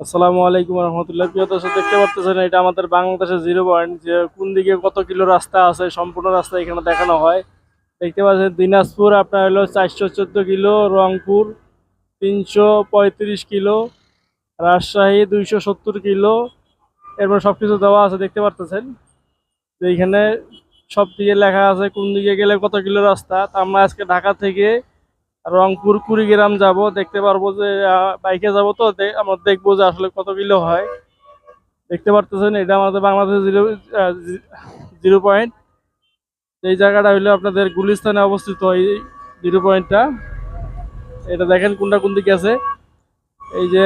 আসসালামু আলাইকুম রহমতুল্লাহ। প্রিয় দর্শক, দেখতে পাচ্ছেন এটা আমাদের বাংলাদেশের জিরো পয়েন্ট, যে কোন দিকে কত কিলো রাস্তা আছে সম্পূর্ণ রাস্তা এখানে দেখানো হয়। দেখতে পাচ্ছেন দিনাজপুর আপনার হলো 414 kilo, Rangpur 335 kilo, Rajshahi 270 kilo. এরপর সবকিছু দেওয়া আছে, দেখতে পাচ্ছেন যে এইখানে সব দিকে লেখা আছে কোন দিকে গেলে কত কিলো রাস্তা। তা আমরা আজকে ঢাকা থেকে রংপুর কুড়িগ্রাম যাব, দেখতে পারবো যে বাইকে যাব, তো আমরা দেখবো যে আসলে কত কিলো হয়। দেখতে পারতেছেন এটা আমাদের বাংলাদেশের জিরো পয়েন্ট। এই জায়গাটা হইলো আপনাদের গুলিস্তানে অবস্থিত। এই জিরো পয়েন্টটা, এটা দেখেন কোনটা কোন দিকে আছে। এই যে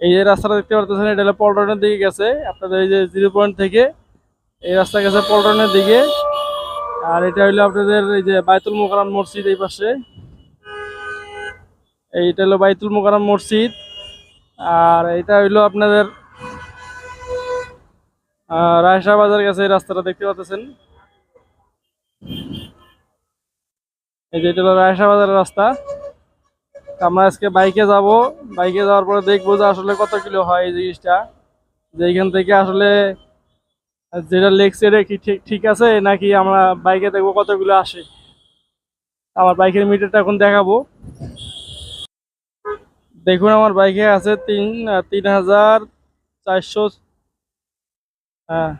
এই যে রাস্তাটা দেখতে পারতেছেন, এটা হলো পল্টনের দিকে গেছে। আপনাদের এই যে জিরো পয়েন্ট থেকে এই রাস্তা গেছে পল্টনের দিকে। আর এটা হইলো আপনাদের এই যে বাইতুল মোকাররম মসজিদ এই পাশে। এইটা হলো বাইতুল মোকাররম মসজিদ। আর এটা হইলো আপনাদের রায়সা বাজার গেছে এই রাস্তাটা, দেখতে পাচ্ছেন। এই যে এটা হলো রায়সা বাজারের রাস্তা। আমরা আজকে বাইকে যাব, বাইকে যাওয়ার পরে দেখবো যে আসলে কত কিলো হয় এই জিনিসটা, যে এইখান থেকে আসলে যেটা লেখছে এটা কি ঠিক ঠিক আছে নাকি আমরা বাইকে দেখবো কত কিলো আসে। আমার বাইকের মিটারটা এখন দেখাবো। দেখুন আমার বাইকে আছে 3,400। হ্যাঁ,